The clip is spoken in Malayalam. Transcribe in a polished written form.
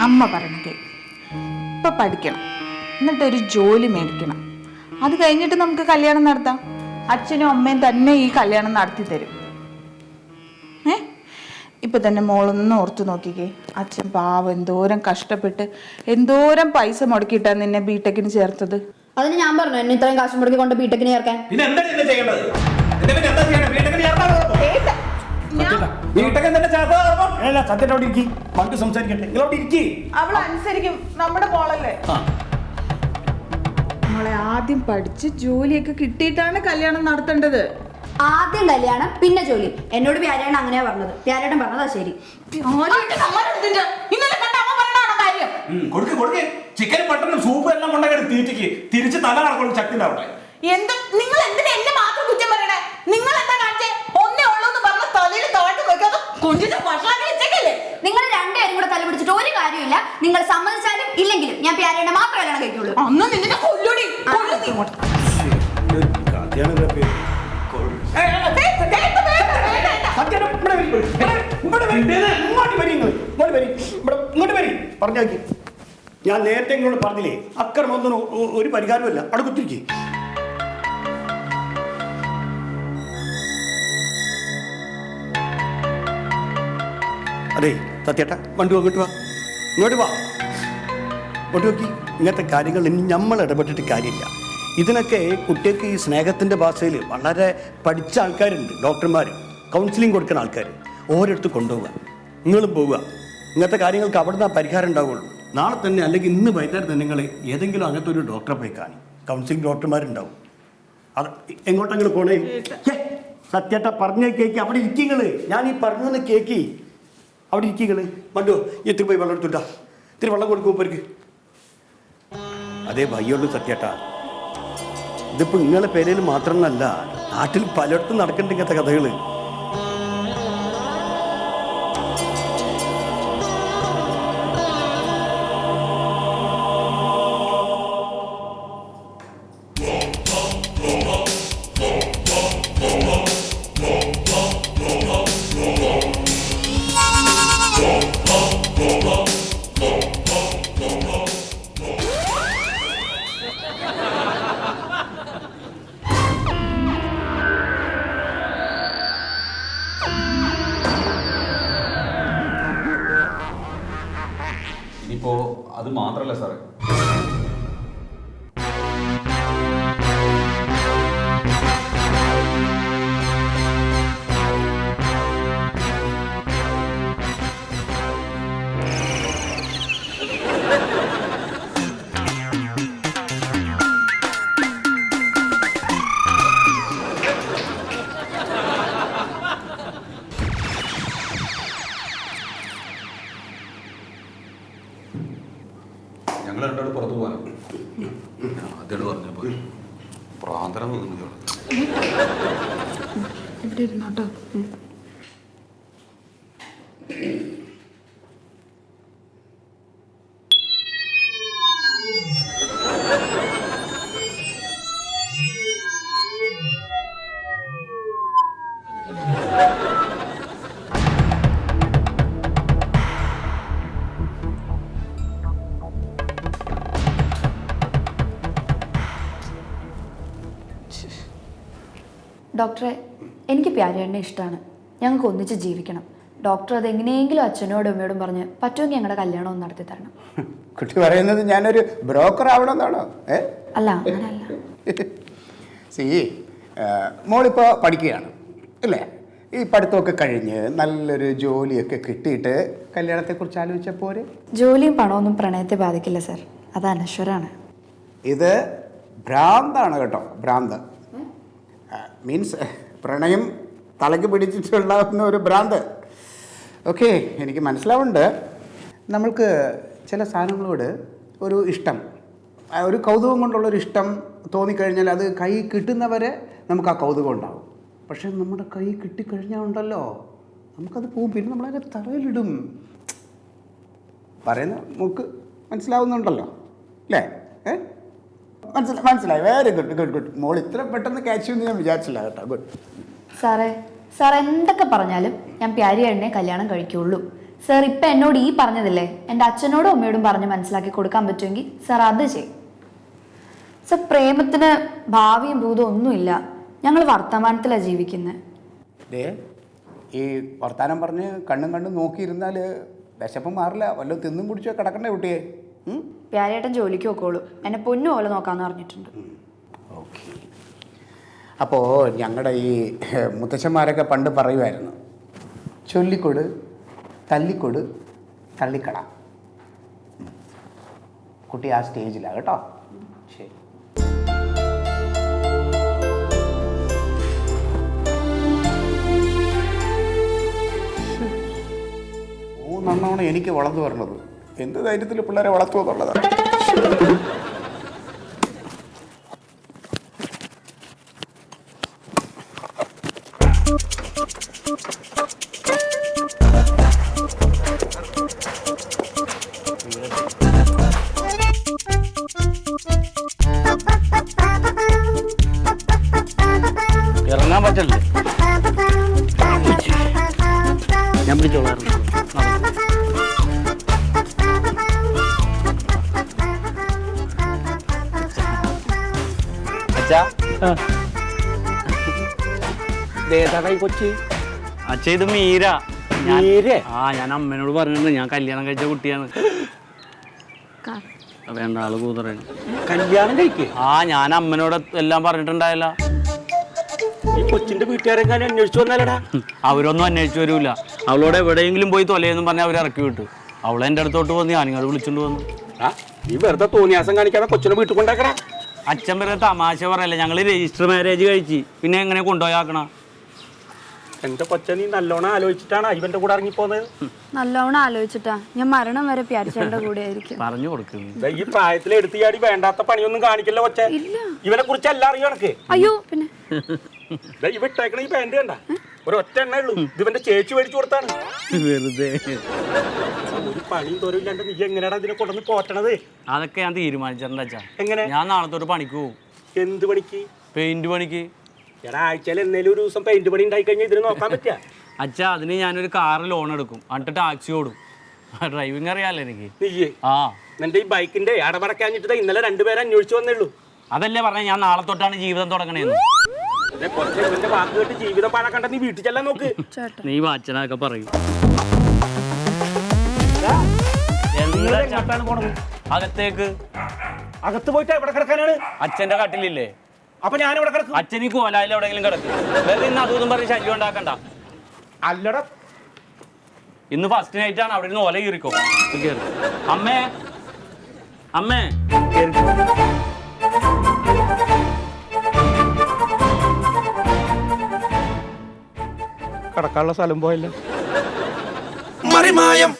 അമ്മ പറഞ്ഞേ ഇപ്പം പഠിക്കണം, എന്നിട്ടൊരു ജോലി മേടിക്കണം. അത് കഴിഞ്ഞിട്ട് നമുക്ക് കല്യാണം നടത്താം. അച്ഛനും അമ്മയും തന്നെ ഈ കല്യാണം നടത്തി തരും. ഇപ്പൊ തന്നെ മോളൊന്ന് ഓർത്തു നോക്കിക്കേ. അച്ഛൻ പാവം എന്തോരം കഷ്ടപ്പെട്ട് എന്തോരം പൈസ മുടക്കിയിട്ടാ നിന്നെ ബിടെക്കിന് ചേർത്തത്. അതിന് ഞാൻ പറഞ്ഞു എന്നെ ഇത്രയും കാശ് മുടക്കി കൊണ്ട് ബിടെക്കിന് ചേർക്കാൻ. അവൾ അനുസരിക്കും, നമ്മുടെ മോളല്ലേ. മോളെ ആദ്യം പഠിച്ച് ജോലിയൊക്കെ കിട്ടിയിട്ടാണ് കല്യാണം നടത്തേണ്ടത്. ആദ്യം കല്യാണം പിന്നെ ജോലി. എന്നോട് പ്യാരേട്ടൻ അങ്ങനെയാ പറഞ്ഞത്. പ്യാരേട്ടൻ പറഞ്ഞതാ ശരി. ചിക്കൻ മട്ടനും സൂപ്പും എല്ലാം കൊണ്ടൊക്കെ തീറ്റിക്ക് തിരിച്ച് തല നടക്കണം ശക്തി ഉണ്ടാവട്ടെ. എന്ത് നിങ്ങൾ എന്തിനാ എന്നെ മാത്രം കുറ്റം പറയണേ? നിങ്ങൾ എന്താ കാണിച്ചേ? ഒന്നേ ഉള്ളൂന്ന് പറഞ്ഞ തലയിൽ താഴ്ത്തി നോക്കാതെ കുഞ്ഞിന്റെ ഭക്ഷണം വെച്ചേക്കല്ലേ. നിങ്ങൾ രണ്ടുപേരും കൂടെ തല പിടിച്ചിട്ട് ഒരു കാര്യമില്ല. നിങ്ങൾ സമ്മതിച്ചാലും ഇല്ലെങ്കിലും ഞാൻ പ്യാരേട്ടനെ മാത്രം കല്യാണം കഴിക്കുള്ളൂ. അന്ന് നിന്നെ കൊല്ലൂടി. പറഞ്ഞാക്കി ഞാൻ നേരത്തെ ഇങ്ങോട്ട് പറഞ്ഞില്ലേ, അക്രമൊന്നും ഒരു പരിഹാരമല്ല. അവിടെ കുത്തിരിക്കേ. അതെ സത്യേട്ടാ, വണ്ടി അങ്ങോട്ട് വാ, ഇങ്ങോട്ട് വാ, ഇങ്ങോട്ട് നോക്കി. ഇങ്ങനത്തെ കാര്യങ്ങൾ ഇനി നമ്മൾ ഇടപെട്ടിട്ട് കാര്യമില്ല. ഇതിനൊക്കെ കുട്ടികൾക്ക് ഈ സ്നേഹത്തിൻ്റെ ഭാഷയിൽ വളരെ പഠിച്ച ആൾക്കാരുണ്ട്, ഡോക്ടർമാർ, കൗൺസിലിംഗ് കൊടുക്കുന്ന ആൾക്കാർ. ഓരോരുത്തർ കൊണ്ടുപോവുക, നിങ്ങളും പോവുക. ഇങ്ങനത്തെ കാര്യങ്ങൾക്ക് അവിടെ നിന്ന് പരിഹാരം ഉണ്ടാവുള്ളൂ. നാളെ തന്നെ അല്ലെങ്കിൽ ഇന്ന് വൈകുന്നേരം തന്നെ നിങ്ങൾ ഏതെങ്കിലും അങ്ങനത്തെ ഒരു ഡോക്ടറെ പോയി കാണി. കൗൺസിലിംഗ് ഡോക്ടർമാരുണ്ടാവും. അത് എങ്ങോട്ടെങ്കിലും പോണേ. സത്യേട്ടാ പറഞ്ഞ കേക്ക് അവിടെ ഇരിക്കുങ്ങൾ. ഞാൻ ഈ പറഞ്ഞൊന്ന് കേക്ക് അവിടെ ഇരിക്കുങ്ങൾ. മണ്ടോ എത്തിരി പോയി വെള്ളം എടുത്തുട്ടാ, ഇത്തിരി വെള്ളം കൊടുക്കും ഇവർക്ക്. അതേ ഭയ്യുള്ളൂ സത്യേട്ടാ. ഇതിപ്പോൾ നിങ്ങളെ പേരയിൽ മാത്രമല്ല, നാട്ടിൽ പലയിടത്തും നടക്കേണ്ട ഇങ്ങനത്തെ കഥകൾ. ഇനിയിപ്പോ അത് മാത്രല്ല സാറേ, ഞങ്ങൾ രണ്ടോട് പുറത്തു പോകാനും ആദ്യം പറഞ്ഞപ്പോ പ്രാന്തരം ഇവിടെ ഇരുന്നോട്ടോ. ഡോക്ടറെ, എനിക്ക് പ്യാരേട്ടനെ ഇഷ്ടമാണ്. ഞങ്ങൾക്ക് ഒന്നിച്ച് ജീവിക്കണം. ഡോക്ടർ അത് എങ്ങനെയെങ്കിലും അച്ഛനോടും അമ്മയോടും പറഞ്ഞ് പറ്റുമെങ്കിൽ ഞങ്ങളുടെ കല്യാണം ഒന്ന് നടത്തി തരണം. കുട്ടി പറയുന്നത് ഞാനൊരു ബ്രോക്കർ ആവണമെന്നാണോ? അല്ല, അങ്ങനെയല്ല. സി, മോളിപ്പോൾ പഠിക്കുകയാണ് അല്ലേ? ഈ പഠിത്തമൊക്കെ കഴിഞ്ഞ് നല്ലൊരു ജോലിയൊക്കെ കിട്ടിയിട്ട് കല്യാണത്തെക്കുറിച്ച് ആലോചിച്ചാൽ പോരെ? ജോലിയും പണമൊന്നും പ്രണയത്തെ ബാധിക്കില്ല സാർ. അത് അനശ്വരാണ്. ഇത് ഭ്രാന്താണ് കേട്ടോ, ഭ്രാന്ത്. മീൻസ് പ്രണയം തലയ്ക്ക് പിടിച്ചിട്ടുണ്ടാകുന്ന ഒരു ഭ്രാന്ത്. ഓക്കെ, എനിക്ക് മനസ്സിലാവുന്നുണ്ട്. നമ്മൾക്ക് ചില സാധനങ്ങളോട് ഒരു ഇഷ്ടം, ഒരു കൗതുകം കൊണ്ടുള്ളൊരു ഇഷ്ടം തോന്നിക്കഴിഞ്ഞാൽ അത് കൈ കിട്ടുന്നവരെ നമുക്ക് ആ കൗതുകം ഉണ്ടാവും. പക്ഷെ നമ്മുടെ കൈ കിട്ടിക്കഴിഞ്ഞാൽ ഉണ്ടല്ലോ, നമുക്കത് പോകും. പിന്നെ നമ്മളതിൻ്റെ തറയിലിടും. പറയുന്ന നമുക്ക് മനസ്സിലാവുന്നുണ്ടല്ലോ അല്ലേ? മനസ്സിലായി. Very good good good. മോൾ ഇത്ര പെട്ടെന്ന് ക്യാച്ച് ചെയ്യുമെന്ന് ഞാൻ വിചാരിച്ചില്ല കേട്ടോ. ഗുഡ്. സാർ എന്തൊക്കെ പറഞ്ഞാലും ഞാൻ പ്യാരിയേട്ടനെ കല്യാണം കഴിക്കുള്ളൂ. സാർ ഇപ്പം എന്നോട് ഈ പറഞ്ഞതില്ലേ, എൻ്റെ അച്ഛനോടും അമ്മയോടും പറഞ്ഞ് മനസ്സിലാക്കി കൊടുക്കാൻ പറ്റുമെങ്കിൽ സാർ അത് ചെയ്യും. സാർ പ്രേമത്തിന് ഭാവിയും ഭൂതവും ഒന്നുമില്ല. ഞങ്ങൾ വർത്തമാനത്തിലാണ് ജീവിക്കുന്നത്. ദേ ഈ വർത്താനം പറഞ്ഞ് കണ്ണും നോക്കിയിരുന്നാൽ വിശപ്പം മാറില്ല. വല്ലതും തിന്നും പിടിച്ചോ കിടക്കണ്ടേ കുട്ടിയെ? പ്യാരിയേട്ടൻ ജോലിക്ക് നോക്കോളൂ, എന്നെ പൊന്നു പോലെ നോക്കാമെന്ന് പറഞ്ഞിട്ടുണ്ട്. ഓക്കെ. അപ്പോൾ ഞങ്ങളുടെ ഈ മുത്തച്ഛന്മാരൊക്കെ പണ്ട് പറയുമായിരുന്നു, ചൊല്ലിക്കൊട് തല്ലിക്കൊട് തള്ളിക്കട. കുട്ടി ആ സ്റ്റേജിലാണ് കേട്ടോ. ശരി. നന്നാണ് എനിക്ക് വളർന്നു വരണത്. എന്ത് ധൈര്യത്തിൽ പിള്ളേരെ വളർത്തുമെന്നുള്ളതാണ്. ഇറങ്ങാൻ പറ്റല്ലേ? ഞാൻ പിടിച്ചോളാം. കൊച്ചി അച്ഛ ഇത് മീര. ഞാൻ അമ്മേനോട് പറഞ്ഞിട്ടുണ്ട് ഞാൻ കല്യാണം കഴിച്ച കുട്ടിയാണ്. വേണ്ട ആള് കൂതറാണ്. കല്യാണം കഴിക്കേ? ഞാൻ അമ്മനോട് എല്ലാം പറഞ്ഞിട്ടുണ്ടായില്ല. ഈ കൊച്ചിന്റെ വീട്ടുകാരെങ്ങാനും അന്വേഷിച്ചു വന്നാലടാ? അവരൊന്നും അന്വേഷിച്ചു വരൂല. അവളോട് എവിടെയെങ്കിലും പോയി തൊലയെന്നും പറഞ്ഞ് അവർ ഇറക്കി വിട്ടു. അവളെ എൻ്റെ അടുത്തോട്ട് വന്ന് ഞാനിങ്ങോട്ട് വിളിച്ചോണ്ട് വന്നു. ഈ വെറുതെ തോന്നിയാസം കാണിക്കാതെ കൊച്ചിനെ വീട്ടിൽ കൊണ്ടാക്കടാ. അച്ഛൻ വെറുതെ തമാശ പറയല്ല. ഞങ്ങൾ രജിസ്റ്റർ മാരേജ് കഴിച്ച് പിന്നെ എങ്ങനെ കൊണ്ടുപോയാക്കണ? എന്റെ കൊച്ച നീ നല്ലോണം ആലോചിച്ചിട്ടാണ് ഇവന്റെ കൂടെ ഇറങ്ങിപ്പോന്നത്. നല്ലോണം ആലോചിച്ചിട്ടാ. ഞാൻ മരണം വരെ പ്യാരിച്ചേട്ടൻ്റെ കൂടെ ആയിരിക്കും. പറഞ്ഞു കൊടുക്കുന്നു. ഈ പ്രായത്തിൽ എടുത്തു ചാടി വേണ്ടാത്ത പണിയൊന്നും കാണിക്കില്ല കൊച്ചെ. ഇവനെ കുറിച്ച് എല്ലാം അറിയോ എനക്ക്? അയ്യോ പിന്നെ ഇവ ഇട്ടേക്കണ ഈ പാന്റ് കണ്ട ഒരു ഒറ്റ എണ്ണ ഉള്ളൂ. ഇത് ഇവന്റെ ചേച്ചി മേടിച്ചു കൊടുത്താണ്. വെറുതെ ഒരു പണിയും തോരും ഇല്ലാണ്ട് നീ എങ്ങനെയാടാ ഇതിനെ കൊണ്ടുവന്ന് പോറ്റണത്? അതൊക്കെ ഞാൻ തീരുമാനിച്ചിട്ടുണ്ട് അച്ഛാ. എങ്ങനെ? ഞാൻ നാളത്തോട്ട് പണിക്ക് പോകും. എന്ത് പണിക്ക്? പെയിന്റ് പണിക്ക്. എടാ ആഴ്ചയിൽ എന്നേലും ഒരു ദിവസം പെയിന്റ് പണി ഉണ്ടായി കഴിഞ്ഞാൽ ഇതിന് നോക്കാൻ പറ്റുക? അച്ഛാ അതിന് ഞാനൊരു കാറ് ലോൺ എടുക്കും, എന്നിട്ട് ടാക്സി ഓടും. ഡ്രൈവിംഗ് അറിയാലോ എനിക്ക്. നീയേ ആ നിന്റെ ഈ ബൈക്കിന്റെ അടവടക്കാഞ്ഞിട്ട് ഇന്നലെ രണ്ടുപേരെ അന്വേഷിച്ചു വന്നേള്ളൂ. അതല്ലേ പറഞ്ഞ ഞാൻ നാളെ തൊട്ടാണ് ജീവിതം തുടങ്ങണേന്ന്. കുറച്ച് ഇവന്റെ വാക്ക് കേട്ട് ജീവിതം പാഴാക്കണ്ട. നീ വീട്ടിൽ ചെല്ലാൻ നോക്ക്. നീ അച്ഛനൊക്കെ പറയും. എങ്ങോട്ടാണ് പോണത്? അകത്തേക്ക്. അകത്ത് പോയിട്ട് എവിടെ കിടക്കാനാണ്? അച്ഛന്റെ കട്ടിലില്ലേ? അപ്പൊ ഞാൻ എവിടെ കിടക്കും? അച്ഛൻ ഈ കോലായിൽ എവിടെയെങ്കിലും കിടക്കും. വെറുതെ ഇന്ന് അതും പറഞ്ഞ് ശല്യം ഉണ്ടാക്കണ്ട. അല്ലടാ ഇന്ന് ഫസ്റ്റ് നൈറ്റ് ആണ്. അവിടെ നിന്ന് ഓല കീറിക്കോ. കേറി. അമ്മേ അമ്മേ കിടക്കാനുള്ള സ്ഥലം പോയല്ലോ. മറിമായം